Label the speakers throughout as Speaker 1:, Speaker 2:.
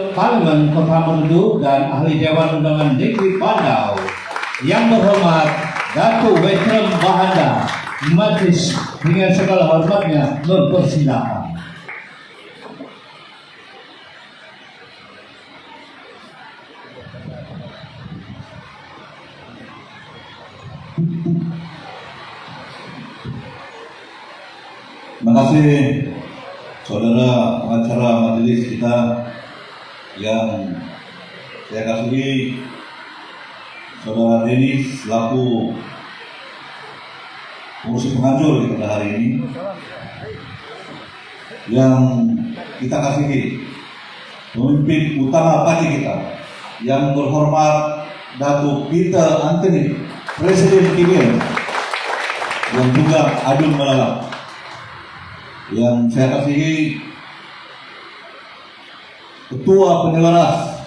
Speaker 1: Parlemen Kota Merdu dan Ahli Dewan Undangan Negeri Bandau yang berhormat Datuk Veteran Bahanda Majlis dengan segala hormatnya mempersilakan.
Speaker 2: Terima kasih saudara pengacara majelis kita yang saya kasihi, saudara Denis selaku pengurus penganjur pada hari ini, yang kita kasihi pemimpin utama parti kita yang berhormat Datuk Peter Anthony, Presiden KIBIR, yang juga Adun Malala, yang saya kasihi Ketua Penyelaras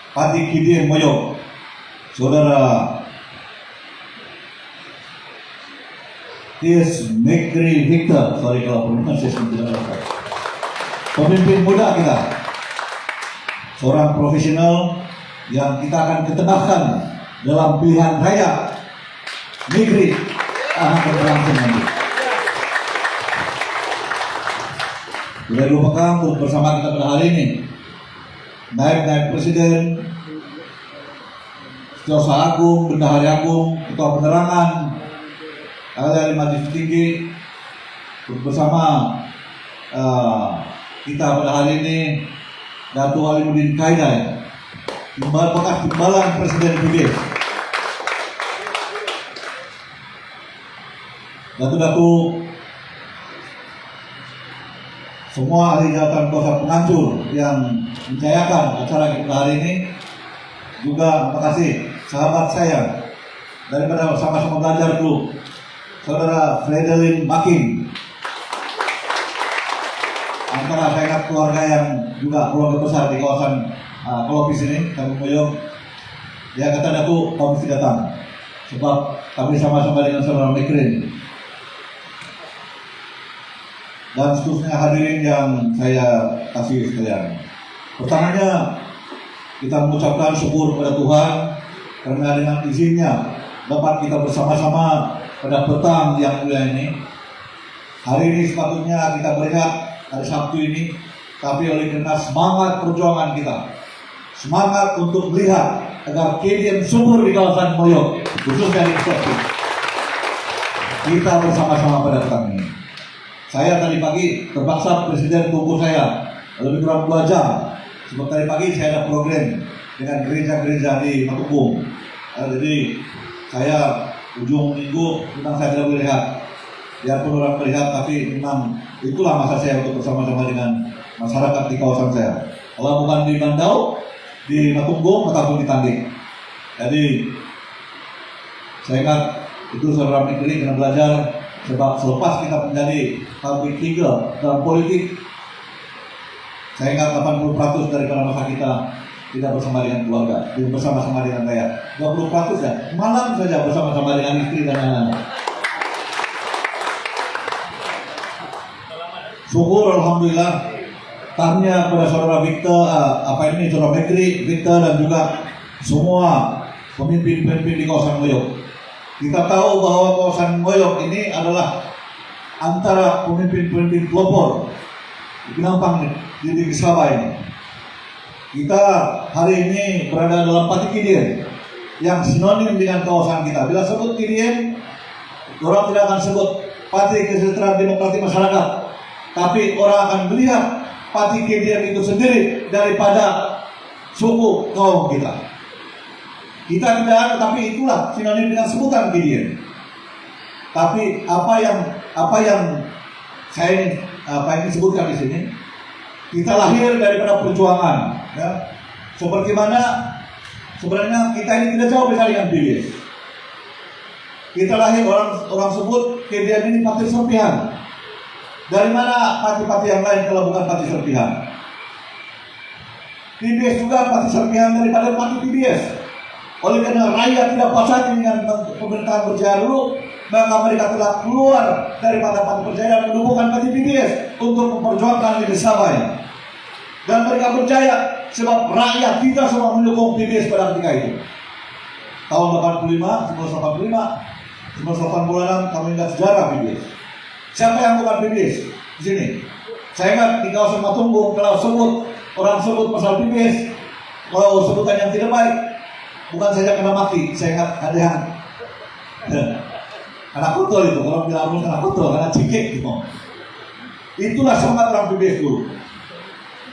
Speaker 2: Parti KIBIR Moyok, Saudara T.S. Mekri Victor, sorry kalau pronunciation tidak tepat. Pemimpin muda kita, seorang profesional yang kita akan ketengahkan dalam pilihan raya negeri akan berlangsung nanti. Tidak lupakan untuk bersama kita pada hari ini Naib Presiden, Setiausaha Agung, Bendahari Agung, Ketua Penerangan, ahli Majelis Tinggi, bersama kita pada hari ini Datuk Alimuddin Kaidai, bekas timbalan Presiden KIBIR, Datuk semua ahli jabatan kuasa pengancur yang menjayakan acara kita hari ini. Juga terima kasih sahabat saya daripada sama-sama belajar dulu, Saudara Fredelin Makin, antara saya ingat keluarga yang juga keluarga besar di kawasan Kelopis ini, kami Moyong. Dia kata Datuk, kamu mesti datang sebab kami sama-sama dengan Saudara Mekrin dan seterusnya hadirin yang saya kasih sekalian. Pertamanya kita mengucapkan syukur kepada Tuhan karena dengan izinnya dapat kita bersama-sama pada petang yang mulia ini. Hari ini sepatutnya kita berehat hari Sabtu ini, tapi oleh karena semangat perjuangan kita, semangat untuk melihat agar KDM subur di kawasan Moyok, khususnya di Sabtu, kita bersama-sama pada petang ini. Saya tadi pagi terpaksa Presiden tunggu saya lebih kurang 2 jam. Sebab tadi pagi saya ada program dengan gereja-gereja di Matubung. Jadi saya ujung minggu memang saya tidak boleh lihat. Biarpun orang melihat, tapi memang itulah masa saya untuk bersama-sama dengan masyarakat di kawasan saya. Kalau bukan di Bandau, di Matubung ataupun di Tanding. Jadi saya ingat itu saudara Mikri kena belajar. Sebab selepas kita menjadi public figure dalam politik, saya ingat 80% daripada masa kita tidak bersama dengan keluarga, bersama-sama dengan rakyat. 20% ya, malam saja bersama-sama dengan istri dan anak-anak. Syukur Alhamdulillah, tanya kepada saudara Victor, saudara Mekri, Victor dan juga semua pemimpin-pemimpin di kawasan Moyok. Kita tahu bahwa kawasan Moyok ini adalah antara pemimpin-pemimpin pelopor di Penampang di Negeri Sabah ini. Kita hari ini berada dalam parti KIBIR yang sinonim dengan kawasan kita. Bila sebut KIBIR, orang tidak akan sebut Parti Kesejahteraan Demokrasi Masyarakat, tapi orang akan melihat parti KIBIR itu sendiri daripada suku kaum kita. Kita tidak ada, tapi itulah sinonim dengan sebutan KIBIR. Tapi apa yang saya ingin sebutkan di sini, kita lahir daripada perjuangan, ya. Seperti mana sebenarnya kita ini tidak jauh beda dengan KIBIR. Kita lahir orang sebut KIBIR ini parti serpihan. Dari mana parti-parti yang lain kalau bukan parti serpihan? KIBIR juga parti serpihan daripada parti KIBIR. Oleh karena rakyat tidak puas hati dengan pemerintahan Berjaya dulu, maka mereka telah keluar daripada parti Berjaya dan menubuhkan parti PBS untuk memperjuangkan negeri Sabah. Dan mereka percaya Sebab rakyat kita semua mendukung PBS pada ketika itu. Tahun 85, 1986 kami ingat sejarah PBS. Siapa yang bukan PBS di sini? Saya ingat di kawasan Matunggung kalau orang sebut pasal PBS, kalau sebutan yang tidak baik, bukan saja kena mati. Saya ingat ada yang anak kotor itu, kalau bilang anak kotor, anak cikik gitu. Itulah semangat orang PBS dulu.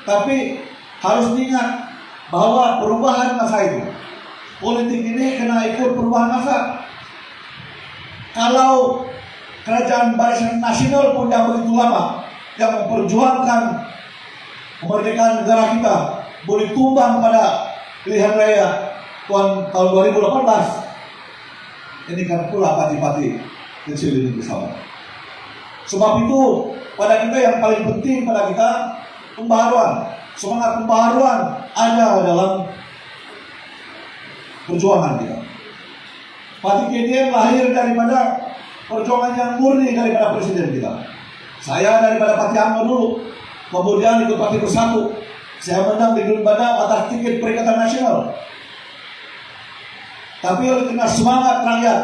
Speaker 2: Tapi harus diingat bahwa perubahan masa itu, politik ini kena ikut perubahan masa. Kalau kerajaan Barisan Nasional pun yang begitu lama, yang memperjuangkan kemerdekaan negara kita, boleh tumbang pada pilihan raya tahun 2018. Ini kan pula pati-pati kecil ini bersama. Sebab itu pada kita yang paling penting pada kita pembaharuan. Semangat pembaharuan ada dalam perjuangan kita. Pati KDM lahir daripada perjuangan yang murni daripada presiden kita. Saya daripada Pati Angno dulu, kemudian ikut Pati Bersatu. Saya menang di Gunung Badang atas tiket Perikatan Nasional. Tapi oleh karena semangat rakyat,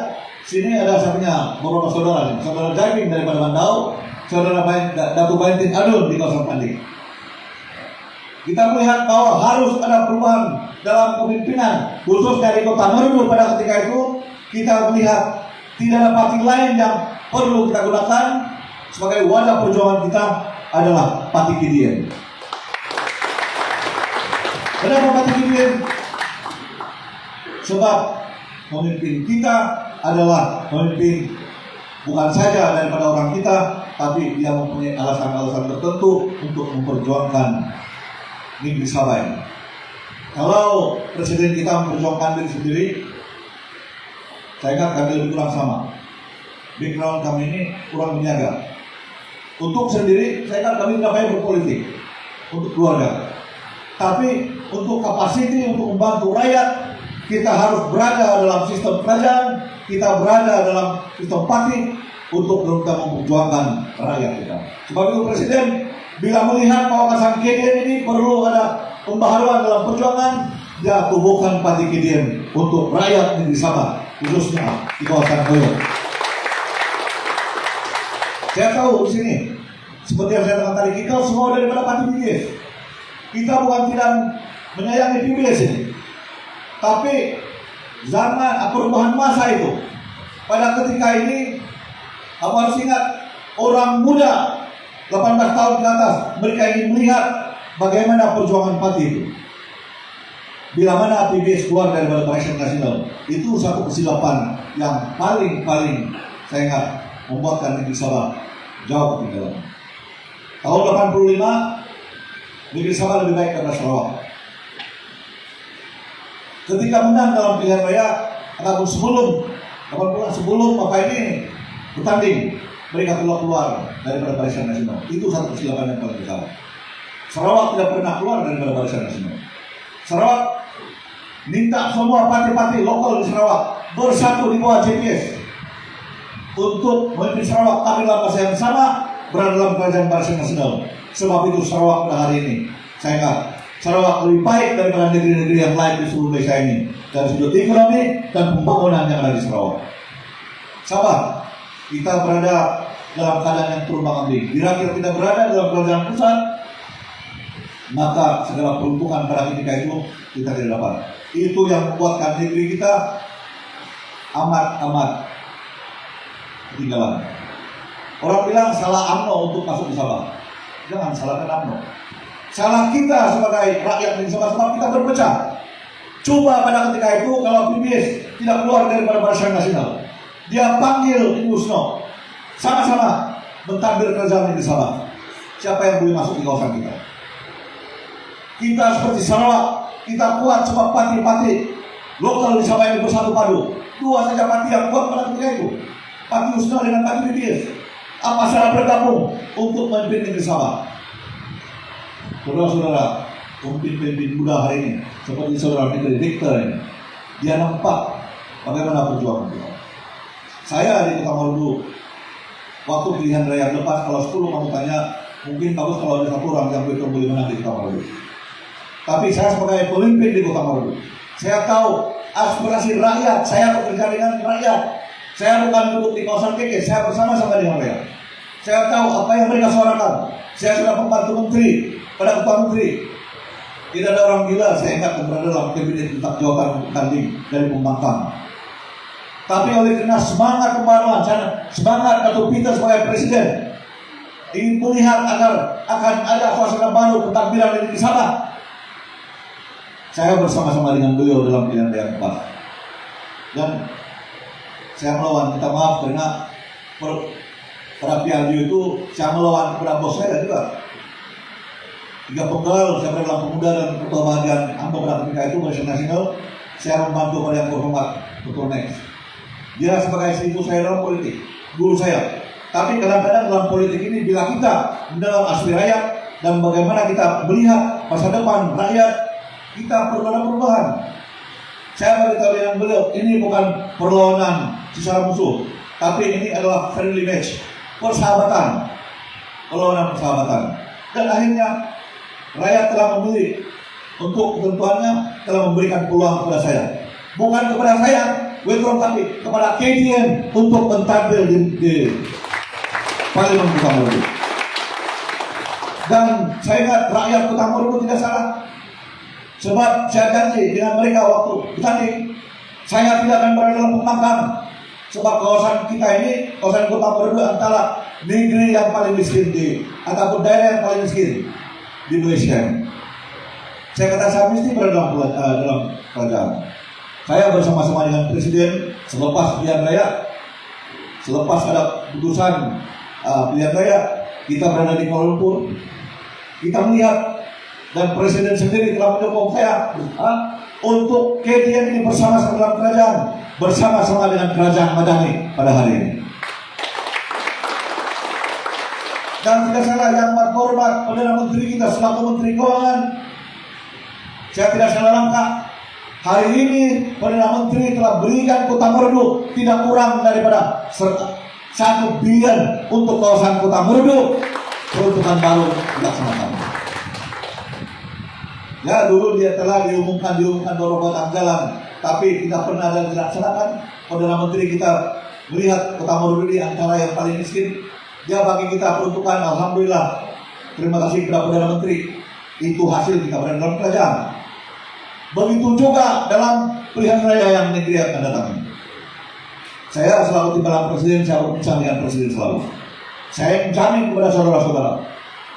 Speaker 2: sini ada sampingnya beberapa saudara, saudara Jaiming daripada Bandau, saudara Datu Baintin Adun di kawasan Panding. Kita melihat bahwa harus ada perubahan dalam kepemimpinan, khusus dari Kota Merdu pada ketika itu. Kita melihat tidak ada parti lain yang perlu kita gunakan sebagai wadah perjuangan kita adalah Pati KDM. Kenapa Pati KDM? Sebab pemimpin kita adalah pemimpin bukan saja daripada orang kita, tapi dia mempunyai alasan-alasan tertentu untuk memperjuangkan negeri Sabah ini. Kalau presiden kita memperjuangkan diri sendiri, saya ingat kami lebih kurang sama. Background kami ini kurang menjaga. Untuk sendiri, saya ingat kami tidak banyak berpolitik untuk keluarga. Tapi untuk kapasiti, untuk membantu rakyat, kita harus berada dalam sistem kerajaan, kita berada dalam sistem parti untuk kita memperjuangkan rakyat kita. Sebab itu presiden bila melihat bahwa kawasan KDM ini perlu ada pembaharuan dalam perjuangan, dia tubuhkan Pati KDM untuk rakyat negeri Sabah, khususnya di kawasan Koyo. Saya tahu di sini, seperti yang saya katakan tadi, kita semua daripada Pati PBS. Kita bukan tidak menyayangi PBS ini, tapi zaman perubahan masa itu, pada ketika ini, kamu harus ingat orang muda 18 tahun ke atas, mereka ingin melihat bagaimana perjuangan Pati itu. Bila mana PBS keluar dari Barisan Nasional, itu satu kesilapan yang paling saya ingat membuatkan negeri Sabah jauh ketinggalan. Tahun 85, negeri Sabah lebih baik daripada Sarawak. Ketika menang dalam pilihan raya, ataupun sebelum Bapak ini bertanding, mereka keluar daripada Barisan Nasional. Itu satu kesilapan yang paling besar. Sarawak tidak pernah keluar daripada Barisan Nasional. Sarawak minta semua parti-parti lokal di Sarawak bersatu di bawah JPS untuk memimpin Sarawak, tapi dalam masa yang sama berada dalam kerajaan Barisan Nasional. Sebab itu Sarawak pada hari ini, saya ingat, Sarawak lebih baik daripada negeri-negeri yang lain di seluruh Malaysia ini dari sudut ekonomi dan pembangunan yang ada di Sarawak. Sabah, kita berada dalam keadaan yang terumbang-ambing. Bila kita berada dalam kerajaan pusat, maka segala peruntungan pada ketika itu kita tidak dapat. Itu yang membuatkan negeri kita amat ketinggalan. Orang bilang salah UMNO untuk masuk di Sabah. Jangan salahkan UMNO. Salah kita sebagai rakyat di Sabah, sebab kita berpecah. Coba pada ketika itu kalau PBS tidak keluar daripada Barisan Nasional, dia panggil Usno, sama-sama mentadbir kerajaan di Sabah. Siapa yang boleh masuk di kawasan kita? Kita seperti Sarawak, kita kuat sebab parti-parti lokal di Sabah ini bersatu padu. Dua saja parti yang kuat pada ketika itu, Pati Usno dengan Pati PBS. Apa salah bergabung untuk memimpin negeri Sabah? Saudara-saudara, pemimpin muda hari ini, seperti saudara Menteri Victor ini, dia nampak bagaimana perjuangan kita. Saya di Kota Merdu, waktu pilihan raya lepas, kalau 10 kamu tanya, mungkin bagus kalau ada satu orang yang boleh menang di Kota Merdu. Tapi saya sebagai pemimpin di Kota Marudu, saya tahu aspirasi rakyat, saya bekerja dengan rakyat. Saya bukan duduk di kawasan keke, saya bersama-sama dengan rakyat. Saya tahu apa yang mereka suarakan. Saya sudah membantu menteri, pada ketua menteri. Tidak ada orang gila, saya ingat berada dalam kabinet tentang jawatan tanding dari Pembangkang. Tapi oleh karena semangat pembaruan, semangat Datuk Peter sebagai presiden, ingin melihat agar akan ada suasana baru pentakbiran di Sabah. Saya bersama-sama dengan beliau dalam pilihan raya keempat. Dan saya melawan, minta maaf karena pada PRJ itu saya melawan kepada bos saya juga. 3 penggal, saya dalam pemuda dan ketua bagian AMPO pada ketika itu Badan Nasional, saya membantu pada yang berhormat Dr. Next. Dia sebagai ibu saya dalam politik, guru saya. Tapi kadang-kadang dalam politik ini bila kita mendalam aspirasi rakyat dan bagaimana kita melihat masa depan rakyat, kita perlu ada perubahan. Saya beritahu dengan beliau, ini bukan perlawanan secara musuh, tapi ini adalah friendly match, persahabatan, perlawanan persahabatan. Dan akhirnya rakyat telah memilih untuk ketentuannya, telah memberikan peluang kepada saya, bukan kepada saya, tapi kepada KDN untuk mentampil di Parlemen Kota Marudu. Dan saya ingat rakyat Kota Marudu tidak salah. Sebab saya janji dengan mereka waktu bertanding, saya tidak akan berada dalam Pembangkang. Sebab kawasan kita ini, kawasan Kota Marudu antara negeri yang paling miskin ataupun daerah yang paling miskin di Indonesia. Saya kata saya mesti berada dalam kerajaan. Saya bersama-sama dengan Presiden selepas pilihan raya, selepas ada putusan pilihan raya, kita berada di Kuala Lumpur. Kita melihat dan Presiden sendiri telah mendukung saya untuk KDN ini bersama-sama dalam kerajaan, bersama-sama dengan Kerajaan Madani pada hari ini. Dan tidak salah yang hormat Perdana Menteri kita selaku Menteri Keuangan, saya tidak salah langkah. Hari ini Perdana Menteri telah berikan Kota Marudu tidak kurang daripada 1 bilion untuk kawasan Kota Marudu, peruntukan baru dilaksanakan. Ya, dulu dia telah diumumkan beberapa tahun jalan, tapi tidak pernah ada dilaksanakan. Perdana Menteri kita melihat Kota Marudu ini antara yang paling miskin. Dia bagi kita peruntukan, alhamdulillah. Terima kasih kepada Perdana Menteri. Itu hasil kita berada dalam kerajaan. Begitu juga dalam pilihan raya yang negeri akan datang. Saya selalu timbalan Presiden, saya berbincang dengan Presiden selalu. Saya menjamin kepada saudara-saudara,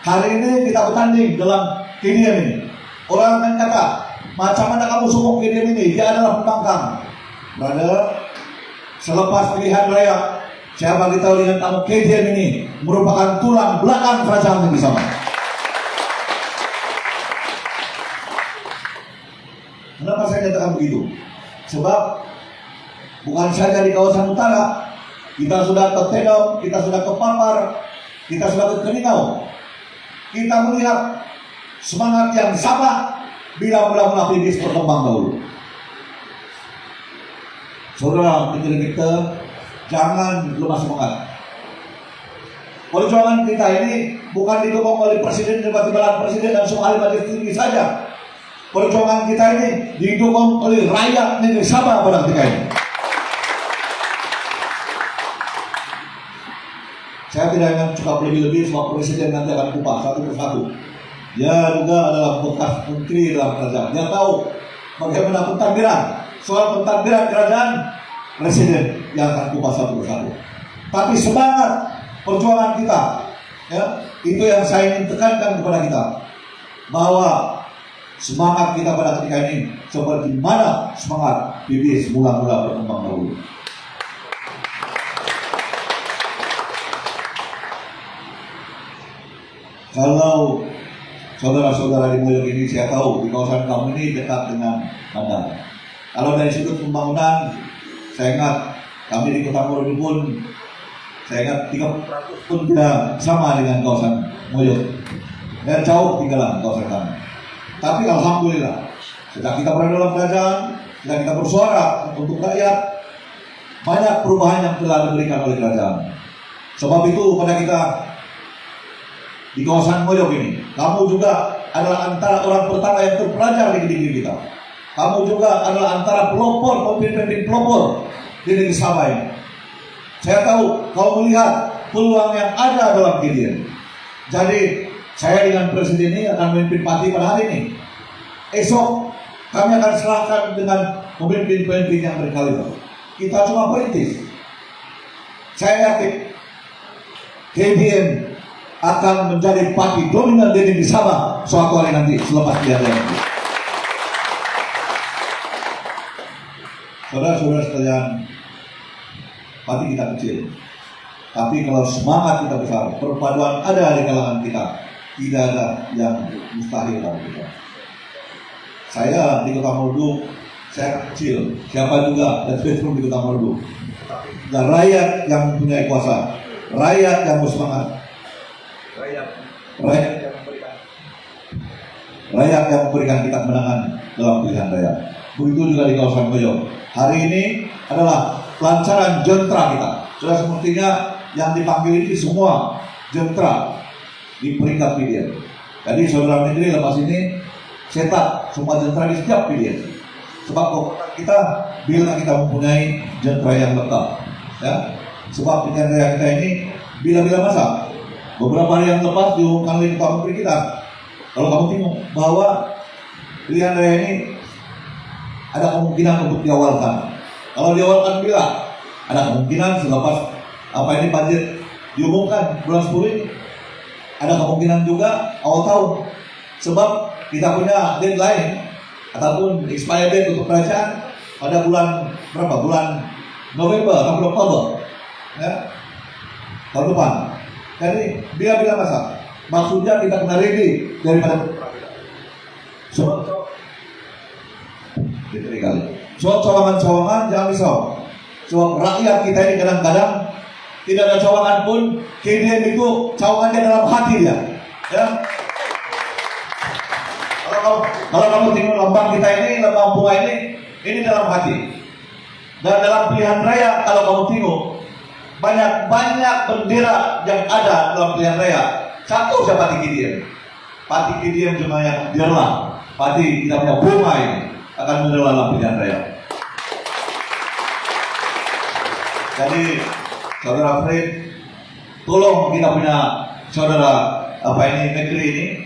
Speaker 2: hari ini kita bertanding dalam KDN ini. Orang akan kata, macam mana kamu sokong KDN ini? Dia adalah Pembangkang. Brother, selepas pilihan raya, saya beritahu dengan kamu, KDN ini merupakan tulang belakang kerajaan negeri Sabah. Kenapa saya katakan begitu? Sebab bukan saja di kawasan utara, kita sudah ke Tedong, kita sudah ke Papar, kita sudah ke Keringau. Kita melihat semangat yang sama bila mula-mula PBS berkembang dahulu. Saudara negeri kita, jangan lemah semangat. Perjuangan kita ini bukan didukung oleh Presiden dan Timbalan Presiden dan semua ahli majelis tinggi saja. Perjuangan kita ini didukung oleh rakyat negeri Sabah pada ketika ini. Saya tidak ingin cukup lebih-lebih sebab Presiden nanti akan kupas satu persatu. Dia juga adalah bekas menteri dalam kerajaan. Dia tahu bagaimana pentadbiran. Soal pentadbiran kerajaan, Presiden yang akan kupas satu persatu. Tapi semangat perjuangan kita, ya, itu yang saya ingin tekankan kepada kita, bahwa semangat kita pada ketika ini seperti mana semangat PBS mula-mula berkembang dahulu. Kalau saudara-saudara di Moyog ini, saya tahu di kawasan kamu ini dekat dengan bandar. Kalau dari sudut pembangunan, saya ingat kami di Kota Marudu pun, saya ingat 30% pun tidak sama dengan kawasan Moyog. Dan jauh tinggalan kawasan kami. Tapi alhamdulillah, sejak kita berada dalam kerajaan, sejak kita bersuara untuk rakyat, banyak perubahan yang telah diberikan oleh kerajaan. Sebab itu pada kita di kawasan Moyog ini, kamu juga adalah antara orang pertama yang terpelajar di negeri kita. Kamu juga adalah antara pelopor, pemimpin pelopor di negeri Sabah ini. Saya tahu kau melihat peluang yang ada dalam Gideon. Jadi saya dengan presiden ini akan memimpin parti pada hari ini. Esok kami akan serahkan dengan pemimpin-pemimpin yang berkaliber. Kita cuma perintis. Saya yakin KDM akan menjadi parti dominan di negeri Sabah suatu hari nanti selepas pilihan raya. Saudara-saudara sekalian, parti kita kecil, tapi kalau semangat kita besar, perpaduan ada di kalangan kita, tidak ada yang mustahil dalam kita. Saya di Kota Merdu, saya kecil, siapa juga dan veteran di Kota Merdu. Dan rakyat yang mempunyai kuasa, rakyat yang bersemangat, rakyat yang memberikan kita kemenangan dalam pilihan raya. Begitu juga di kawasan Goyong. Hari ini adalah pelancaran jentra kita. Sudah sepertinya yang dipanggil ini semua jentra di peringkat pilihan. Jadi saudara negeri lepas ini cetak semua jentra di setiap pilihan. Sebab kita bila kita mempunyai jentra yang lengkap, ya. Sebab pilihan raya kita ini bila-bila masa. Beberapa hari yang lepas diumumkan oleh Ketua Menteri kita, kalau kamu tengok bahwa pilihan raya ini ada kemungkinan untuk diawalkan. Kalau diawalkan bila ada kemungkinan selepas ini budget diumumkan bulan 10 ini, ada kemungkinan juga awal tahun. Sebab kita punya deadline ataupun expired date untuk kerajaan pada bulan berapa? Bulan November atau Oktober, ya, tahun depan. Jadi bila-bila masa, maksudnya kita kena ready daripada soal cawangan jangan risau. Sebab rakyat kita ini kadang-kadang tidak ada cawangan pun, KDM itu cawangannya dalam hati dia. Ya. Kalau kamu tengok lambang kita ini, lambang bunga ini dalam hati. Dan dalam pilihan raya, kalau kamu tengok banyak bendera yang ada dalam pilihan raya. Satu siapa Parti KDM? Parti KDM cuma yang biarlah. Parti kita punya bunga ini akan menerima dalam pilihan raya. Jadi saudara Fred, tolong kita punya saudara negeri ini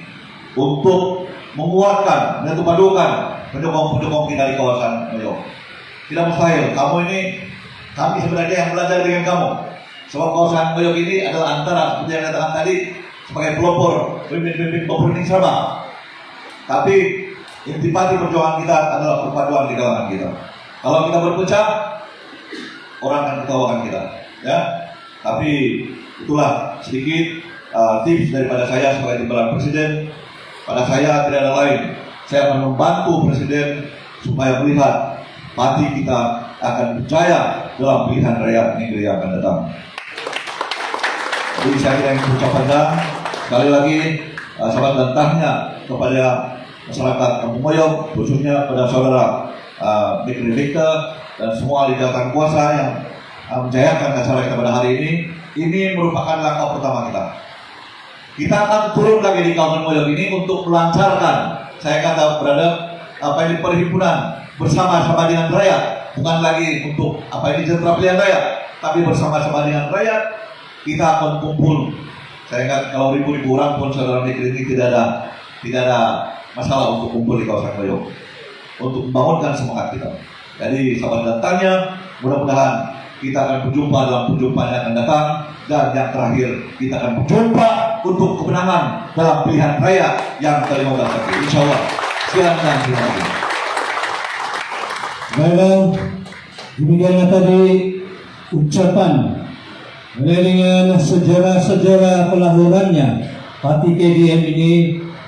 Speaker 2: untuk menguatkan dan padukan pendukung kita di kawasan Goyong. Tidak mustahil. Kami sebenarnya yang belajar dengan kamu. Sebab kawasan Goyong ini adalah antara seperti yang katakan tadi sebagai pelopor pemimpin pelopor ini sama. Tapi intipati perjuangan kita adalah perpaduan di kalangan kita. Kalau kita berpecah, orang akan ketawakan kita, ya. Tapi itulah sedikit tips daripada saya sebagai timbalan presiden. Pada saya tidak ada lain. Saya akan membantu presiden supaya melihat parti kita akan berjaya dalam pilihan raya negeri yang akan datang. Jadi saya kira yang ucapan sekali lagi salam dan tanya kepada masyarakat Kampung Goyong, khususnya pada saudara negeri Victor dan semua ahli jabatan kuasa yang menjayakan acara kita pada hari ini. Ini merupakan langkah pertama kita. Kita akan turun lagi di Kampung Goyong ini untuk melancarkan, saya kata berada ini perhimpunan bersama-sama dengan rakyat, bukan lagi untuk jentra pilihan raya, tapi bersama-sama dengan rakyat kita akan kumpul. Saya ingat kalau ribu-ribu orang pun saudara negeri ini tidak ada masalah untuk kumpul di kawasan Goyong untuk membangunkan semangat kita. Jadi sahabat dan tanya, mudah-mudahan kita akan berjumpa dalam perjumpaan yang akan datang, dan yang terakhir kita akan berjumpa untuk kemenangan dalam pilihan raya yang ke-15 nanti. Insyaallah. Sekian dan terima kasih.
Speaker 1: Baiklah, demikianlah tadi ucapan dengan sejarah-sejarah kelahirannya Parti KDM ini,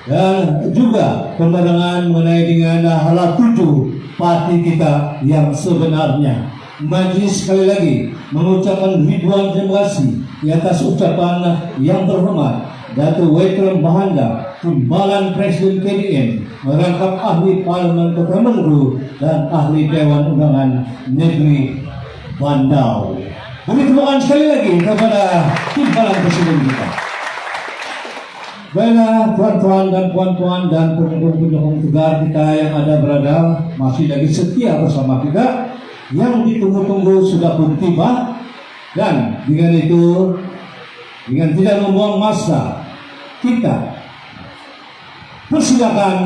Speaker 1: dan juga pandangan mengenai dengan hala tuju parti kita yang sebenarnya. Majlis sekali lagi mengucapkan ribuan terima kasih di atas ucapan yang terhormat Datuk Wetram Bahanda, Timbalan Presiden KDM, merangkap ahli Parlemen Kota Merdu dan ahli Dewan Undangan Negeri Bandau. Kami terima kasih sekali lagi kepada Timbalan Presiden kita. Baiklah tuan-tuan dan puan-puan dan pendukung-pendukung tegar kita yang ada berada masih lagi setia bersama kita. Yang ditunggu-tunggu sudah pun tiba, dan dengan itu, dengan tidak membuang masa, kita persilakan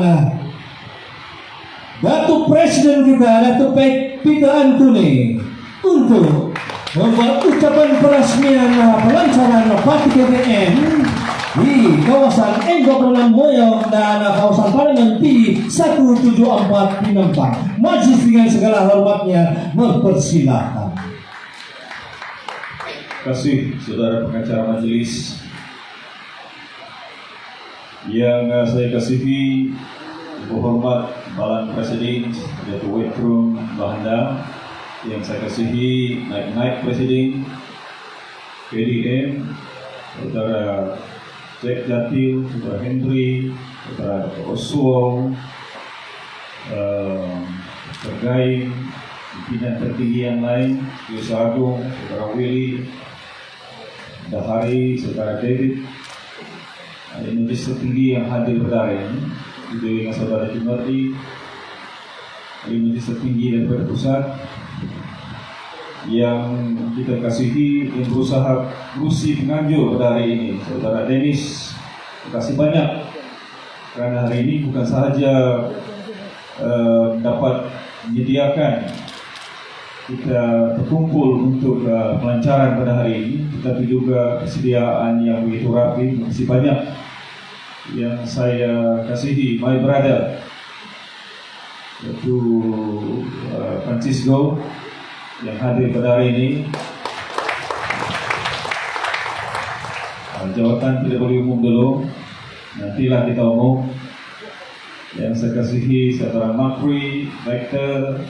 Speaker 1: Datuk Presiden kita, Datuk Peter Anthony, untuk membuat ucapan peresmian pelancaran Parti KPN di kawasan N26 Moyong dan kawasan Parlemen P174 Penampang. Majlis dengan segala hormatnya mempersilahkan.
Speaker 3: Terima kasih saudara pengacara majelis yang saya kasihi, Ibu Hormat Balan Presiden Datuk Wetrum Bahanda, yang saya kasihi Naib Presiden PDM Saudara Jack Jatil, Saudara Henry, Saudara Dr. Oswald, terkait pimpinan tertinggi yang lain, Yusuf Agung, Saudara Willy, Dahari, Saudara David, majelis tertinggi yang hadir pada hari ini, juga dengan Saudara Jumardi, majelis tertinggi daripada pusat, yang kita kasihi yang berusaha berusi penganjur pada hari ini, Saudara Dennis, terima kasih banyak kerana hari ini bukan sahaja dapat menyediakan kita berkumpul untuk pelancaran pada hari ini, tetapi juga persediaan yang begitu rapi. Terima kasih banyak yang saya kasihi, my brother, yaitu Francisco, yang hadir pada hari ini. Jawatan tidak boleh umum dulu, nantilah kita umum. Yang saya kasihi Saudara Makri, Rektor,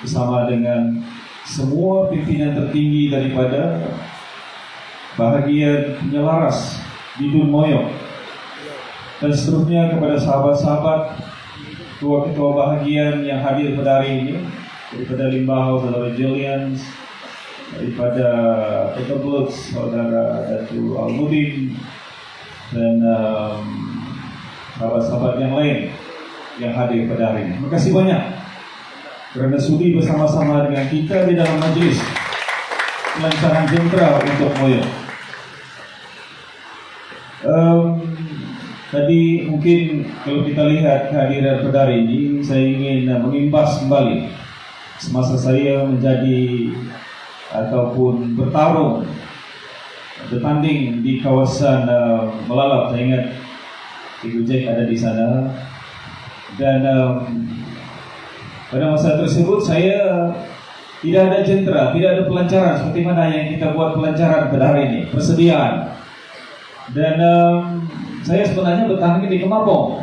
Speaker 3: bersama dengan semua pimpinan tertinggi daripada bahagian penyelaras di Dun Moyong, dan seterusnya kepada sahabat-sahabat ketua-ketua bahagian yang hadir pada hari ini, daripada Limbau Saudara Jillian, daripada Peterblut Saudara Datuk Almudin, dan sahabat-sahabat yang lain yang hadir pada hari ini. Terima kasih banyak kerana sudi bersama-sama dengan kita di dalam majlis pelancaran jentera untuk Moyong. Tadi mungkin kalau kita lihat kehadiran pada hari ini, saya ingin mengimbas kembali semasa saya menjadi ataupun bertarung bertanding di kawasan Melalap. Saya ingat Ibu Jack ada di sana, dan pada masa tersebut saya tidak ada jentera, tidak ada pelancaran seperti mana yang kita buat pelancaran pada hari ini, persediaan. Dan saya sebenarnya bertanding di Kemabong.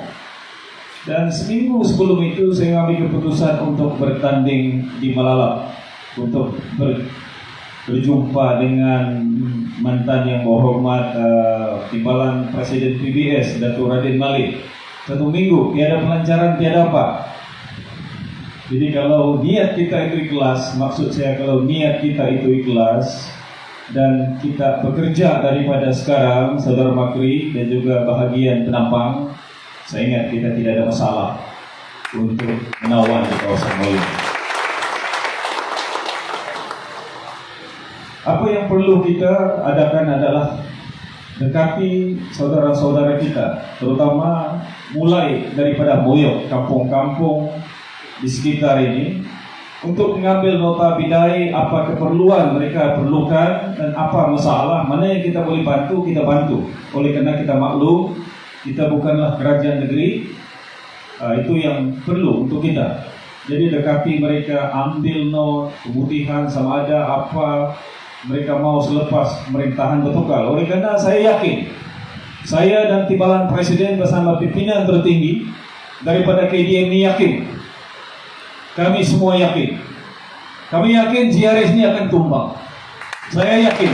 Speaker 3: Dan seminggu sebelum itu saya ambil keputusan untuk bertanding di Melalap, untuk berjumpa dengan mantan yang berhormat Timbalan Presiden PBS Datuk Radin Malik. 1 minggu tiada pelancaran, tiada apa. Jadi kalau niat kita itu ikhlas, maksud saya kalau niat kita itu ikhlas dan kita bekerja daripada sekarang, Saudara Makri dan juga bahagian Penampang, saya ingat kita tidak ada masalah untuk menawan di kawasan Moyong. Apa yang perlu kita adakan adalah dekati saudara-saudara kita, terutama mulai daripada Moyong, kampung-kampung di sekitar ini, untuk mengambil nota bidai apa keperluan mereka perlukan dan apa masalah, mana yang kita boleh bantu, kita bantu. Oleh kerana kita maklum, kita bukanlah kerajaan negeri, itu yang perlu untuk kita. Jadi dekati mereka, ambil not, kebutuhan sama ada apa mereka mau selepas pemerintahan bertukar. Oleh kerana saya yakin, saya dan Timbalan Presiden bersama pimpinan tertinggi daripada KDM ini yakin, kami semua yakin, kami yakin GRS ini akan tumbang. Saya yakin.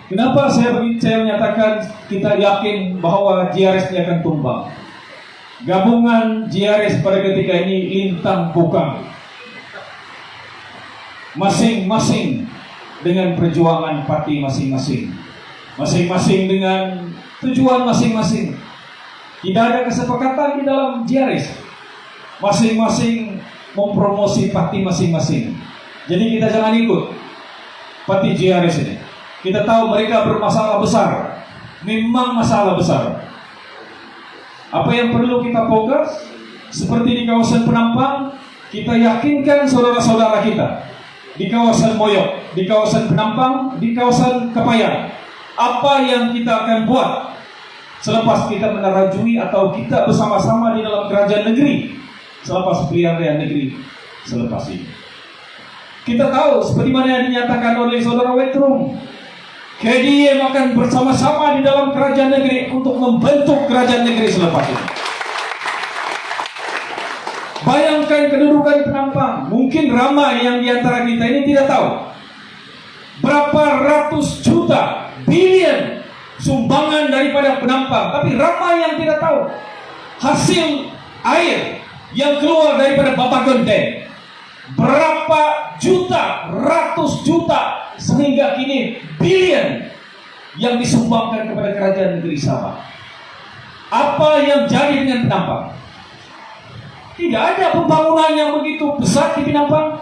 Speaker 3: Kenapa saya menyatakan kita yakin bahawa GRS ini akan tumbang? Gabungan GRS pada ketika ini lintang bukang. Masing-masing dengan perjuangan parti masing-masing. Masing-masing dengan tujuan masing-masing. Tidak ada kesepakatan di dalam JRS. Masing-masing mempromosi parti masing-masing. Jadi kita jangan ikut parti JRS ini. Kita tahu mereka bermasalah besar. Memang masalah besar. Apa yang perlu kita fokus? Seperti di kawasan Penampang, kita yakinkan saudara-saudara kita di kawasan Moyok, di kawasan Penampang, di kawasan Kepayan, apa yang kita akan buat selepas kita menerajui atau kita bersama-sama di dalam kerajaan negeri selepas pilihan raya negeri selepas ini. Kita tahu seperti mana yang dinyatakan oleh saudara Wetrum, KDM akan bersama-sama di dalam kerajaan negeri untuk membentuk kerajaan negeri selepas ini. Bayangkan kedudukan Penampang. Mungkin ramai yang diantara kita ini tidak tahu berapa ratus juta, bilion sumbangan daripada Penampang. Tapi ramai yang tidak tahu hasil air yang keluar daripada Babagon Dam. Berapa juta, ratus juta, sehingga kini bilion yang disumbangkan kepada kerajaan negeri Sabah. Apa yang jadi dengan Penampang? Tidak ada pembangunan yang begitu besar di Penampang.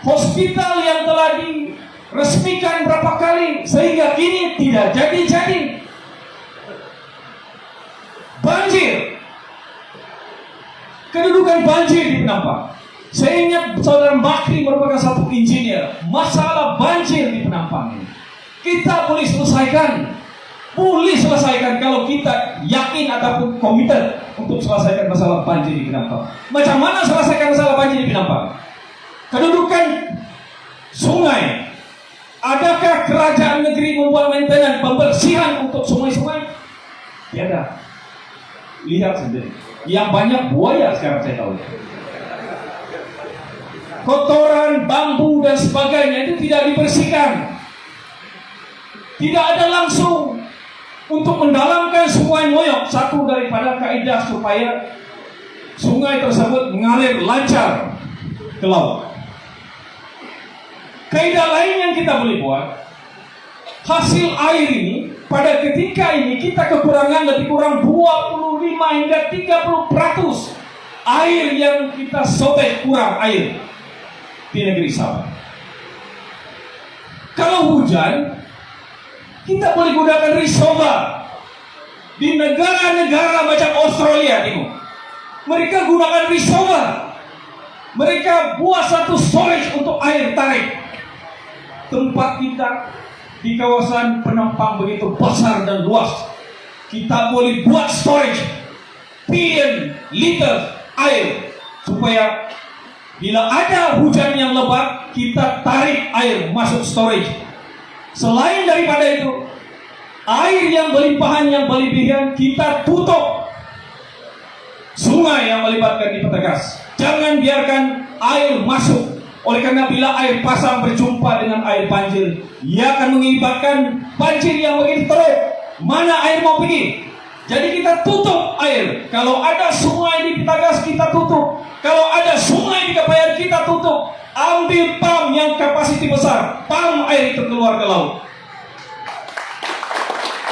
Speaker 3: Hospital yang telah diresmikan berapa kali sehingga kini tidak jadi-jadi. Banjir. Kedudukan banjir di Penampang. Saya ingat saudara Bakri merupakan satu insinyur. Masalah banjir di Penampang ini kita boleh selesaikan. Boleh selesaikan kalau kita yakin ataupun komited untuk selesaikan masalah banjir di Penampang. Macam mana selesaikan masalah banjir di Penampang? Kedudukan sungai. Adakah kerajaan negeri membuat maintenance pembersihan untuk sungai-sungai? Tiada. Lihat sendiri. Yang banyak buaya sekarang saya tahu. Kotoran, bambu dan sebagainya itu tidak dibersihkan. Tidak ada langsung untuk mendalamkan sungai Moyok. Satu daripada kaidah supaya sungai tersebut mengalir lancar ke laut. Kaidah lain yang kita boleh buat, hasil air ini pada ketika ini kita kekurangan lebih kurang 25 hingga 30% air yang kita sobek, kurang air di negeri Sabah. Kalau hujan, kita boleh gunakan reservoir. Di negara-negara macam Australia Timur, mereka gunakan reservoir. Mereka buat satu storage untuk air tarik. Tempat kita di kawasan Penampang begitu besar dan luas. Kita boleh buat storage billion liter air supaya bila ada hujan yang lebat, kita tarik air masuk storage. Selain daripada itu, air yang berlimpahan, yang berlebihan, kita tutup sungai yang melibatkan di Petegas. Jangan biarkan air masuk. Oleh karena bila air pasang berjumpa dengan air banjir, ia akan mengibatkan banjir yang begitu teruk. Mana air mau pergi? Jadi kita tutup air. Kalau ada sungai di Petegas, kita tutup. Kalau ada sungai di Kepayan, kita tutup. Ambil pam yang kapasiti besar, pam air itu keluar ke laut.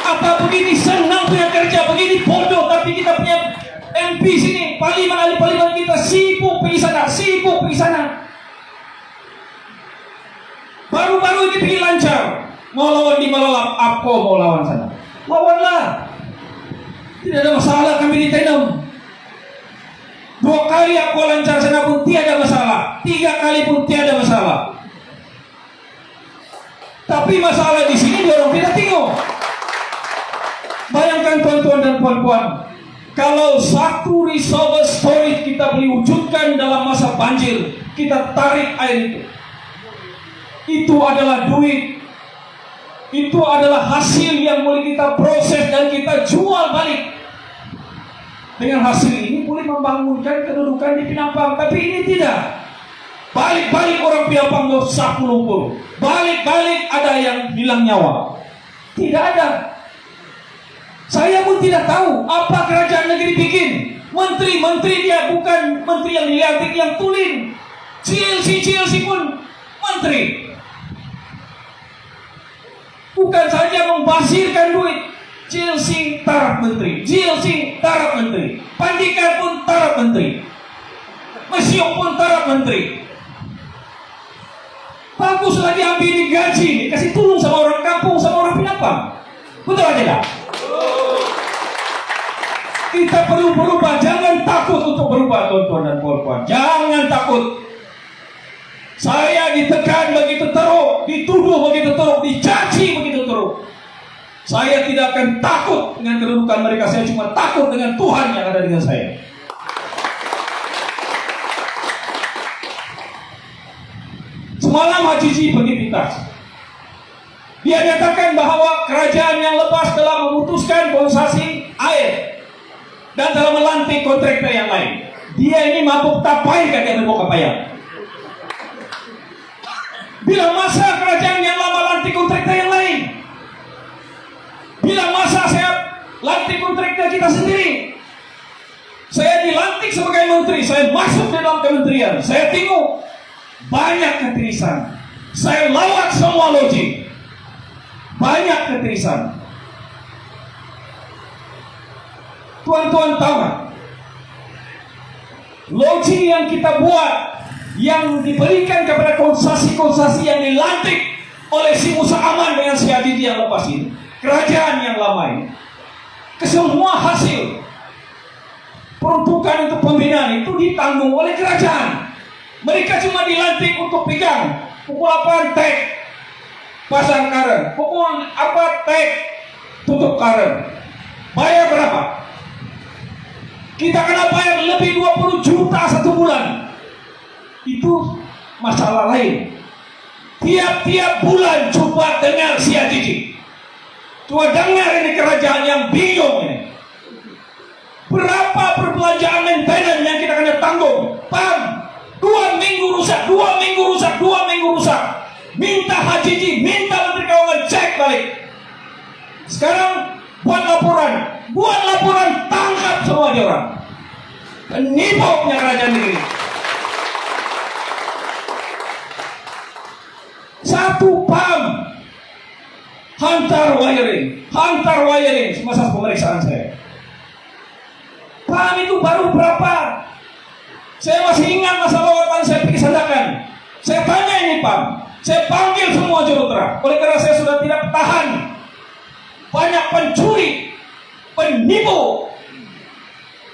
Speaker 3: Apa begini senang punya kerja, begini bodoh, tapi kita punya MP sini, ahli parlimen kita sibuk pergi sana, sibuk pergi sana. Baru-baru ini pergi lancar, mau lawan di Malalap, Apko mau lawan sana, lawanlah. Tidak ada masalah kami di Tenom. 2 kali aku lancar sana pun tiada masalah, 3 kali pun tiada masalah. Tapi masalah di sini dia orang tidak tengok. Bayangkan tuan-tuan dan puan-puan, kalau satu reservoir storage kita boleh wujudkan dalam masa banjir, kita tarik air itu adalah duit. Itu adalah hasil yang boleh kita proses dan kita jual balik. Dengan hasil ini boleh membangunkan kedudukan di Penampang. Tapi ini tidak. Balik-balik orang Penampang sapu lumpur. Balik-balik ada yang hilang nyawa. Tidak ada. Saya pun tidak tahu apa kerajaan negeri bikin. Menteri-menteri dia bukan menteri yang liatik, yang tulen.
Speaker 4: CLC pun menteri. Bukan saja membasirkan duit, CLC taraf menteri, GLC taraf menteri, Pandikar pun taraf menteri, Mesyuk pun taraf menteri. Bagus lagi ambil digaji, dikasih tolong sama orang kampung, sama orang Pinapang. Betul aja tidak? Kita perlu berubah, jangan takut untuk berubah, tuan-tuan dan puan-puan. Jangan takut. Saya ditekan begitu teruk, dituduh begitu teruk, dicaci begitu teruk. Saya tidak akan takut dengan kedudukan mereka. Saya cuma takut dengan Tuhan yang ada dengan saya. Semalam Haji Ji pergi pintas. Dia nyatakan bahwa kerajaan yang lepas telah memutuskan konsesi air dan telah melantik kontraktor yang lain. Dia ini mabuk tapai katanya mau kapaya. Bila masa kerajaan yang lama lantik kontraktor yang lain? Bila masa saya lantik kontraktor kita sendiri? Saya dilantik sebagai menteri, saya masuk dalam kementerian, saya tengok banyak ketirisan. Saya lawat semua logik. Banyak ketirisan. Tuan-tuan tahu kan? Logik yang kita buat, yang diberikan kepada konsesi-konsesi yang dilantik oleh si Musa Aman dengan si Haji yang lepas ini, kerajaan yang lama ini, kesemua hasil peruntukan untuk pembinaan itu ditanggung oleh kerajaan. Mereka cuma dilantik untuk pegang pukul 8 tek pasang karen, pukul 4 tek tutup karen. Bayar berapa? Kita kena bayar lebih 20 juta satu bulan. Itu masalah lain. Tiap-tiap bulan coba dengar si Haji. Coba dengar ini kerajaan yang bingung ini. Berapa perbelanjaan maintenance yang kita kena tanggung? Pam, 2 minggu rusak, 2 minggu rusak, 2 minggu rusak. Minta Haji, minta Menteri Keuangan cek balik. Sekarang buat laporan, tangkap semua dia orang. Penipu punya kerajaan ini. Satu pam hantar wiring semasa pemeriksaan saya. Pam itu baru berapa? Saya masih ingat masa lawatan saya pergi Sandakan. Saya tanya ini pam, saya panggil semua juruterang. Oleh karena saya sudah tidak tahan. Banyak pencuri, penipu.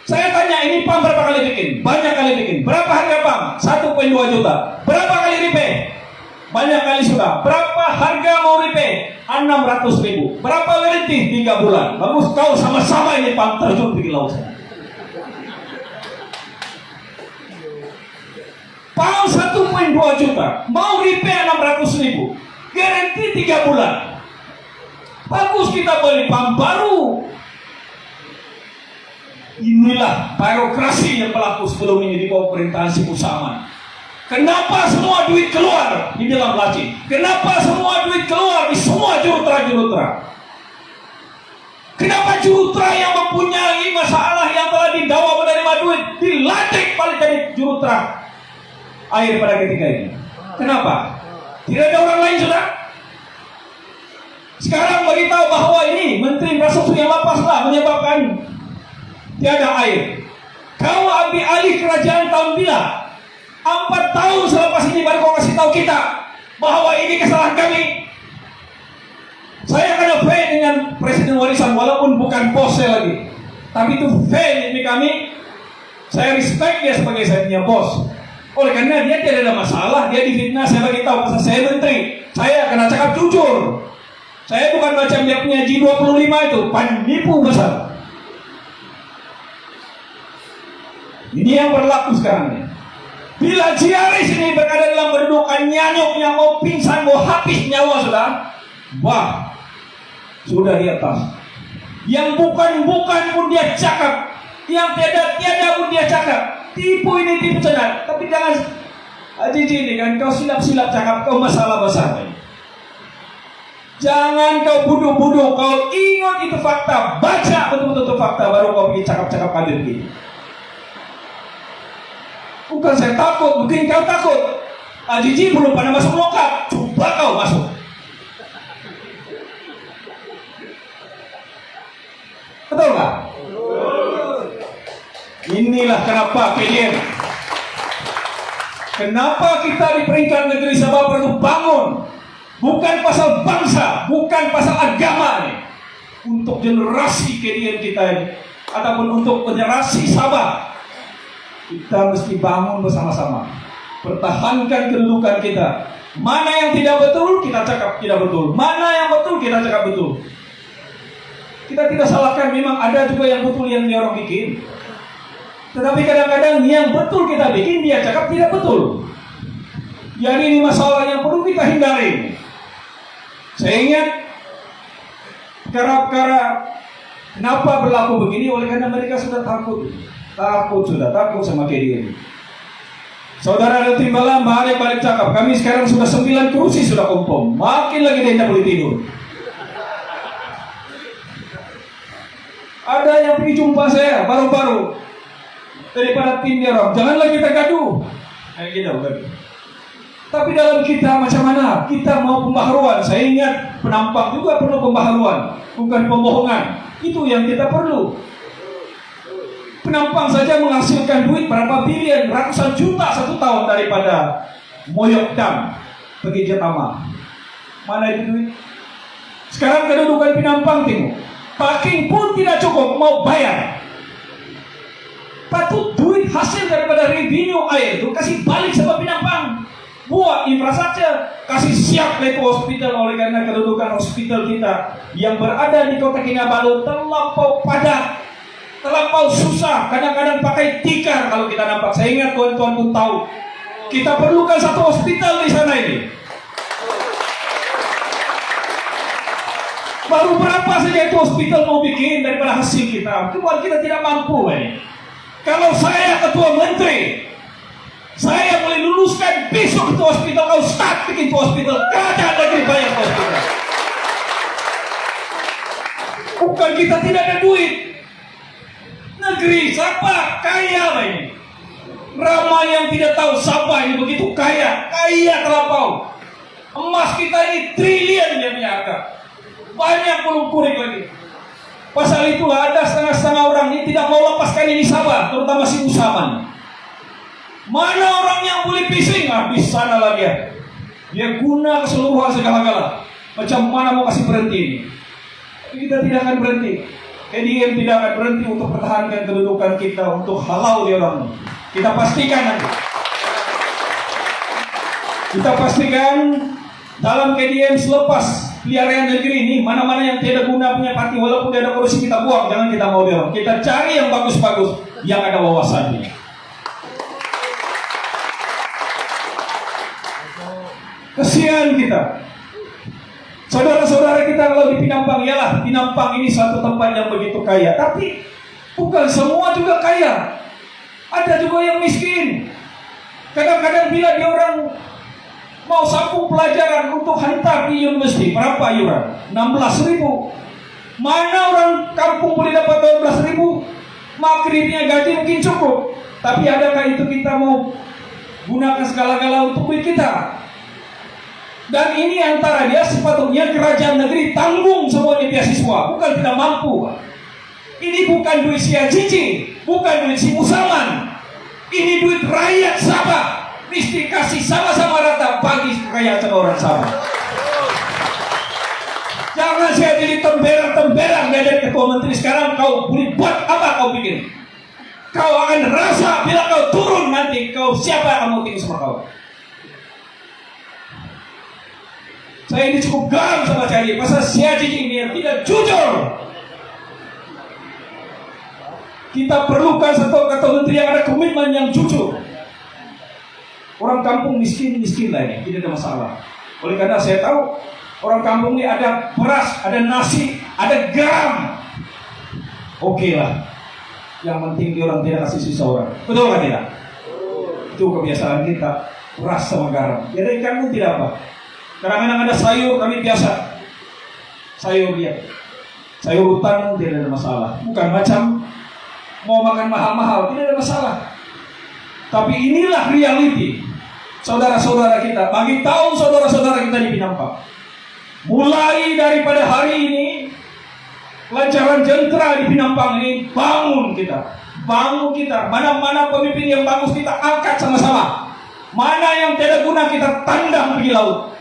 Speaker 4: Saya tanya ini pam berapa kali bikin? Banyak kali bikin. Berapa harga pam? 1,2 juta. Berapa kali repair? Banyak kali sudah. Berapa harga mau repair? 600.000. Berapa warranty? 3 bulan. Bagus, kau sama-sama ini pam terjun pergi laut sana. Pam 1,2 juta. Mau repair 600.000. Garanti 3 bulan. Bagus, kita beli pam baru. Inilah birokrasi yang berlaku sebelum ini di bawah pemerintahan si Musa Aman. Kenapa semua duit keluar di dalam laci? Kenapa semua duit keluar di semua juruterang? Kenapa juruterang yang mempunyai masalah yang telah didakwa menerima duit dilantik balik dari juruterang air pada ketika ini? Kenapa? Tidak ada orang lain sudah? Sekarang beritahu bahwa ini Menteri Infrastruktur yang lapaslah menyebabkan tiada air. Kau ambil alih kerajaan tahun bila? 4 tahun selepas ini baru kau kasih tahu kita bahwa ini kesalahan kami. Saya kena fair dengan Presiden Warisan walaupun bukan bos saya lagi, tapi itu fair ini kami. Saya respect dia sebagai saya punya bos. Oleh karena dia tidak ada masalah, dia difitnah, saya bagi tahu pasal saya menteri. Saya kena cakap jujur. Saya bukan macam dia punya G25 itu, penipu besar. Ini yang berlaku sekarang ini. Bila Jiaris ini berada dalam kedudukan nyanyuk yang mau pingsan, mau habis nyawa sudah, wah, sudah di atas. Yang bukan pun dia cakap, yang tiada pun dia cakap. Tipu ini tipu cenat. Tapi jangan Haji ini kan kau silap-silap cakap, kau masalah besar. Jangan kau bodoh-bodoh, kau ingat itu fakta, baca betul-betul fakta, baru kau pergi cakap-cakap kadir begini. Bukan saya takut, mungkin kau takut. Jiji belum pada masuk lokap, coba kau masuk. Betul nggak? Inilah kenapa KDM. Kenapa kita di peringkat negeri Sabah perlu bangun? Bukan pasal bangsa, bukan pasal agama nih. Untuk generasi KDM kita ini, ataupun untuk generasi Sabah, kita mesti bangun bersama-sama. Pertahankan kedudukan kita. Mana yang tidak betul, kita cakap tidak betul. Mana yang betul, kita cakap betul. Kita tidak salahkan, memang ada juga yang betul yang dia orang bikin. Tetapi kadang-kadang yang betul kita bikin, dia cakap tidak betul. Jadi ini masalah yang perlu kita hindari. Saya ingat kerap-kerap kenapa berlaku begini, oleh karena mereka sudah takut sama KDM. Saudara ada timbalan balik cakap, kami sekarang sudah 9 kursi sudah kumpul, makin lagi dia tidak boleh tidur. Ada yang pergi jumpa saya baru-baru daripada tim dia orang, janganlah kita gaduh. Kita gaduh. Tapi dalam kita macam mana? Kita mau pembaharuan. Saya ingat penampang juga perlu pembaharuan, bukan pembohongan. Itu yang kita perlu. Penampang saja menghasilkan duit berapa bilion, ratusan juta satu tahun daripada moyok dam pergi Jatama. Mana itu duit? Sekarang kedudukan penampang tengok, parking pun tidak cukup, mau bayar. Patut duit hasil daripada revenue air itu kasih balik sama penampang. Buat infrastruktur, kasih siap itu hospital, oleh karena kedudukan hospital kita yang berada di Kota Kinabalu terlampau padat, terlampau susah, kadang-kadang pakai tikar kalau kita nampak. Saya ingat tuan-tuan pun tahu, kita perlukan satu hospital di sana ini. Baru berapa saja itu hospital mau bikin daripada hasil kita, kemudian kita tidak mampu ini. Kalau saya ketua menteri, saya boleh luluskan besok itu hospital, kau start bikin itu hospital, kerajaan negeri bayar hospital. Bukan kita tidak ada duit. Negeri Sabah kaya ini. Ramai yang tidak tahu Sabah ini begitu kaya terlampau. Emas kita ini triliun dia punya harga. Banyak belum kurik lagi. Pasal itulah ada setengah-setengah orang ini tidak mau lepaskan ini Sabah, terutama si Usaman. Mana orang yang boleh pising? Habis sana lah dia. Dia guna keseluruhan segala-gala. Macam mana mau kasih berhenti ini? Kita tidak akan berhenti. KDM tidak akan berhenti untuk pertahankan kedudukan kita, untuk halau dia orang. Kita pastikan nanti. Kita pastikan dalam KDM selepas peliharaan negeri ini, mana-mana yang tidak guna punya parti, walaupun dia ada korupsi kita buang, jangan kita mau dia orang. Kita cari yang bagus-bagus, yang ada wawasannya. Kesian kita. Saudara-saudara kita kalau di Pinampang, yalah Pinampang ini satu tempat yang begitu kaya, tapi bukan semua juga kaya. Ada juga yang miskin. Kadang-kadang bila dia orang mau sambung pelajaran untuk hantar di universiti, berapa iuran? 16.000. Mana orang kampung boleh dapat 12.000? Makrifnya gaji mungkin cukup, tapi adakah itu kita mau gunakan segala-gala untuk duit kita? Dan ini antara dia sepatutnya kerajaan negeri tanggung semuanya beasiswa, bukan tidak mampu. Ini bukan duit si Ajiji, bukan duit si Musaman. Ini duit rakyat Sabah. Mesti kasih sama-sama rata bagi kekayaan orang Sabah. Jangan saya jadi temberang-temberang dari ketua menteri sekarang. Kau boleh buat apa kau bikin? Kau akan rasa bila kau turun nanti kau siapa yang akan mau tinggal sama kau. Saya ini cukup geram sama cari pasal si Ajiji ini yang tidak jujur. Kita perlukan satu ketua menteri yang ada komitmen yang jujur. Orang kampung miskin lah ini, tidak ada masalah. Oleh karena saya tahu orang kampung ini ada beras, ada nasi, ada garam. Oke lah. Yang penting dia orang tidak kasih sisa orang. Betul kan tidak? Itu kebiasaan kita, beras sama garam. Jadi kampung tidak apa. Kadang-kadang ada sayur, kami biasa sayur dia, sayur hutan tidak ada masalah. Bukan macam mau makan mahal-mahal, tidak ada masalah. Tapi inilah reality, saudara-saudara kita. Bagi tahu saudara-saudara kita di Pinampang. Mulai daripada hari ini, pelajaran jentera di Pinampang ini bangun kita. Bangun kita. Mana-mana pemimpin yang bagus kita angkat sama-sama. Mana yang tidak guna kita tandang pergi laut.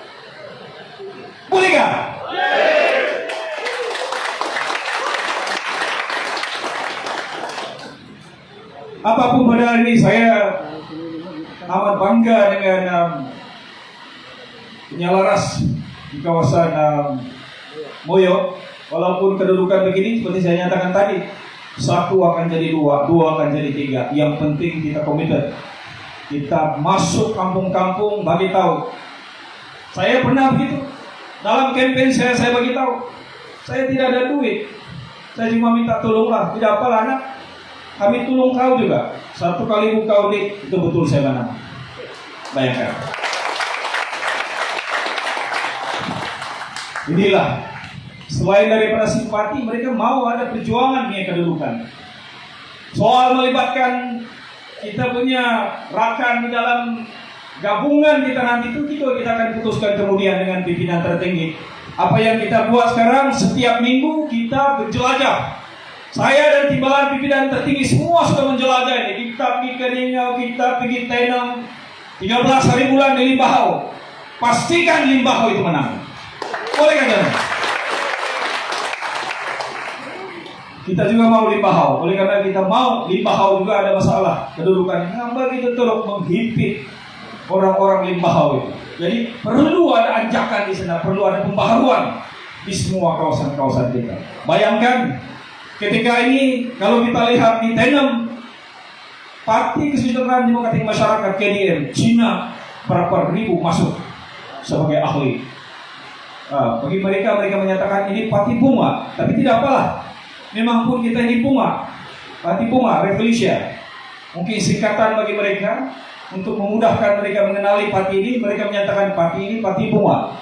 Speaker 4: Boleh gak? Apapun pada hari ini saya amat bangga dengan penyalaras di kawasan Moyo. Walaupun kedudukan begini seperti saya nyatakan tadi, satu akan jadi dua, dua akan jadi tiga. Yang penting kita komitmen. Kita masuk kampung-kampung, bagi tahu. Saya pernah begitu. Dalam kampanye saya bagi tahu. Saya tidak ada duit. Saya cuma minta tolonglah. Tidak apalah anak. Kami tolong kau juga. 1 kali buka unik, itu betul saya menang. Bayangkan. Inilah. Selain daripada simpati, mereka mau ada perjuangan yang kedudukan. Soal melibatkan kita punya rakan di dalam gabungan kita nanti itu kita akan putuskan kemudian dengan pimpinan tertinggi. Apa yang kita buat sekarang, setiap minggu kita berjelajah. Saya dan timbalan pimpinan tertinggi semua sudah menjelajah ini. Kita pergi ke Ningau, kita pergi Tenang. 13 hari bulan di Limbahau. Pastikan Limbahau itu menang. Boleh kan? Kita juga mau Limbahau. Oleh karena kita mau Limbahau juga ada masalah kedudukan. Ngapa kita terus menghimpit orang-orang Limbahau itu. Jadi perlu ada anjakan di sana, perlu ada pembaharuan di semua kawasan-kawasan kita. Bayangkan ketika ini kalau kita lihat di Tenam, Parti Kesejahteraan Demokratik Masyarakat KDM Cina berapa ribu masuk sebagai ahli. Bagi mereka menyatakan ini parti bunga, tapi tidak apalah. Memang pun kita ini bunga, parti bunga, revolusi. Mungkin singkatan bagi mereka untuk memudahkan mereka mengenali parti ini. Mereka menyatakan parti ini parti bunga.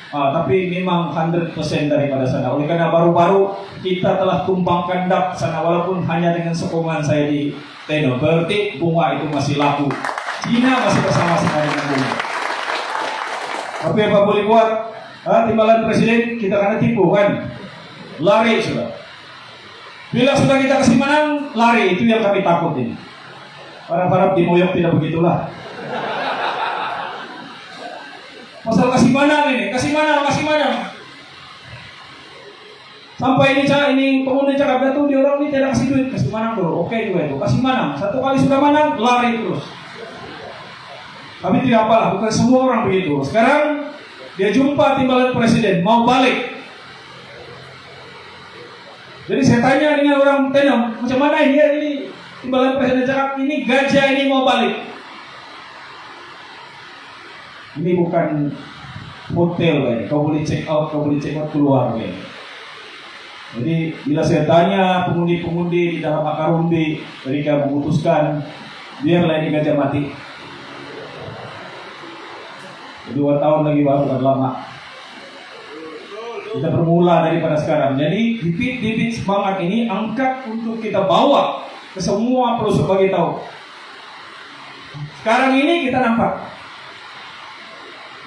Speaker 4: Tapi memang 100% daripada sana. Oleh karena baru-baru kita telah tumpang kandap sana, walaupun hanya dengan sokongan saya di Teno. Berarti bunga itu masih laku. Cina masih bersama-sama dengan bunga. Tapi apa boleh buat? Timbalan presiden kita kena tipu kan? Lari sudah. Bila sudah kita kasih menang, lari. Itu yang kami takutin. Harap-harap di Moyok tidak begitulah. Pasal kasih menang ini, kasih menang. Sampai ini pemuda cakap tuh dia orang ini tidak kasih duit, kasih menang dulu. Oke juga itu, kasih menang. 1 kali sudah menang, lari terus. Tapi tidak apalah, bukan semua orang begitu. Sekarang dia jumpa timbalan presiden, mau balik. Jadi saya tanya dengan orang Tenam, macam mana ini timbalan presiden cakap ini gajah ini mau balik. Ini bukan hotel, kau boleh check out keluar. Jadi bila saya tanya pengundi-pengundi di dalam akarundi, mereka memutuskan biarlah ini gajah mati. 2 tahun lagi baru bukan lama. Kita bermula daripada sekarang. Jadi bibit-bibit semangat ini angkat untuk kita bawa ke semua pelosok bagi tahu. Sekarang ini kita nampak.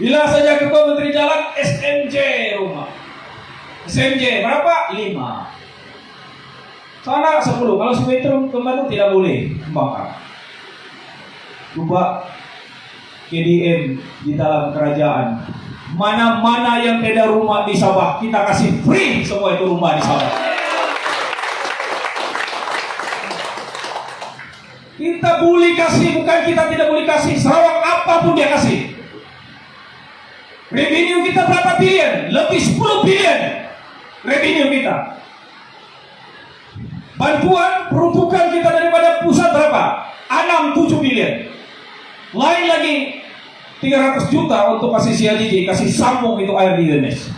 Speaker 4: Bila saja ketua menteri jalan SMJ rumah. SMJ berapa? 5. Sana 10. Kalau Subetrum kembali tidak boleh membakar. Coba KDM di dalam kerajaan. Mana-mana yang beda rumah di Sabah, kita kasih free semua itu rumah di Sabah. Kita boleh kasih, bukan kita tidak boleh kasih. Sarawak apapun dia kasih. Revenue kita berapa bilion? Lebih 10 bilion revenue kita. Bantuan peruntukan kita daripada pusat berapa? 6-7 bilion. Lain lagi 300 juta untuk kasih CLDJ, kasih sambung itu air di Indonesia.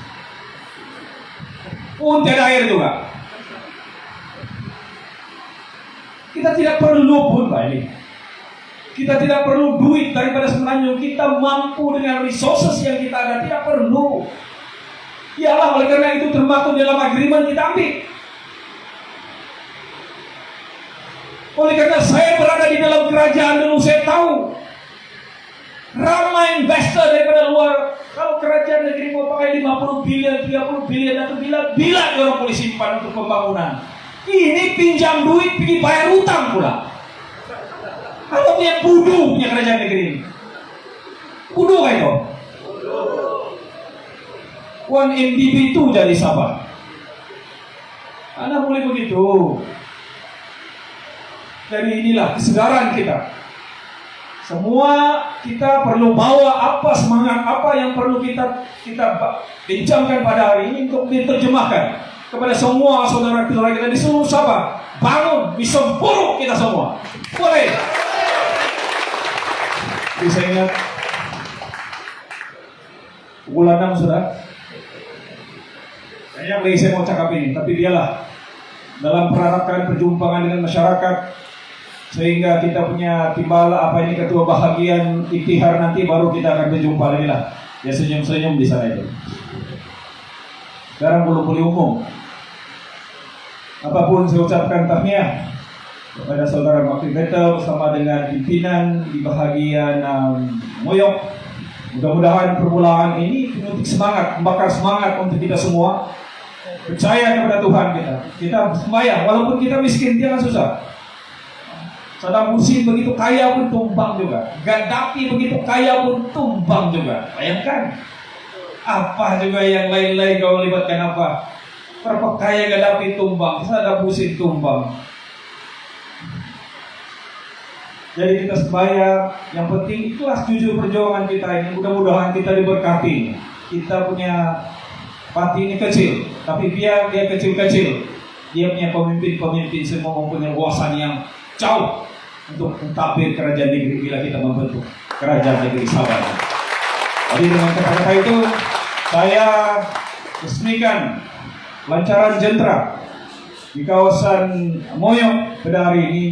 Speaker 4: Pun tiada air juga. Kita tidak perlu pun Pak ini. Kita tidak perlu duit daripada Semenanjung. Kita mampu dengan resources yang kita ada. Tidak perlu. Iyalah, oleh karena itu termasuk dalam agreement kita ambil. Oleh karena saya berada di dalam kerajaan dulu, saya tahu ramai investor daripada luar. Kalau kerajaan negeri mau pakai 50 bilion, 30 bilion, atau bila orang boleh simpan untuk pembangunan. Ini pinjam duit, pergi bayar utang pula. Kalau punya bodoh punya kerajaan negeri ini. Bodoh kan itu? 1 MDB itu jadi sabar. Anda boleh begitu. Jadi inilah kesegaran kita. Semua kita perlu bawa apa semangat apa yang perlu kita bincangkan pada hari ini untuk diterjemahkan kepada semua saudara-saudara kita di seluruh Sabah. Bangun, bisa buruk kita semua. Boleh. Jadi saya ingat pukul 6 sudah. Banyak lagi saya mau cakap ini, tapi biarlah dalam perarakan perjumpaan dengan masyarakat. Sehingga kita punya timbala apa ini ketua bahagian iktihar nanti baru kita akan berjumpa lagi lah. Ya senyum-senyum di sana itu. Sekarang belum boleh umum. Apapun saya ucapkan tahniah kepada saudara Wakil Betel bersama dengan pimpinan di bahagian Moyok. Mudah-mudahan permulaan ini menutik semangat, membakar semangat untuk kita semua. Percaya kepada Tuhan kita. Kita sembahyang walaupun kita miskin, jangan susah. Saddam Hussein begitu kaya pun tumbang juga. Gaddafi begitu kaya pun tumbang juga. Bayangkan. Apa juga yang lain-lain kau libatkan apa? Berapa kaya Gaddafi tumbang, Saddam Hussein tumbang. Jadi kita sembahyang. Yang penting ikhlas jujur perjuangan kita ini. Mudah-mudahan kita diberkati. Kita punya parti ini kecil, tapi biar dia kecil-kecil, dia punya pemimpin-pemimpin semua mempunyai wawasan yang jauh untuk mentadbir kerajaan negeri bila kita membentuk kerajaan negeri Sabah. Jadi dengan kata-kata itu saya resmikan lancaran jentera di kawasan Moyok pada hari ini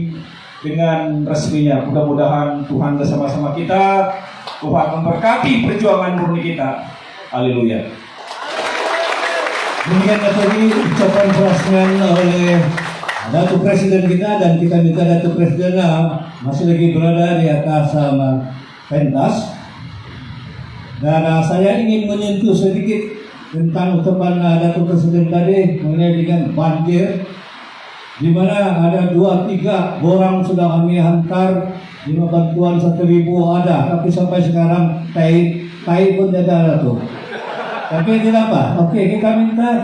Speaker 4: dengan resminya. Mudah-mudahan Tuhan bersama-sama kita, Tuhan memberkati perjuangan murni kita. Haleluya.
Speaker 1: Demikian tadi ucapan perasaan oleh Datuk Presiden kita, dan kita minta Datuk Presiden masih lagi berada di atas pentas. Dan saya ingin menyentuh sedikit tentang ucapan Datuk Presiden tadi mengenai dengan banjir, di mana ada 2-3 orang sudah kami hantar 5 bantuan 1.000 ada, tapi sampai sekarang tai pun tidak ada tuh. Tapi tidak apa. Oke, kita minta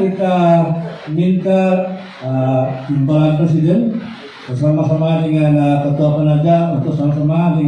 Speaker 1: timbalan Presiden bersama-sama dengan Ketua Penaja untuk sama-sama dengan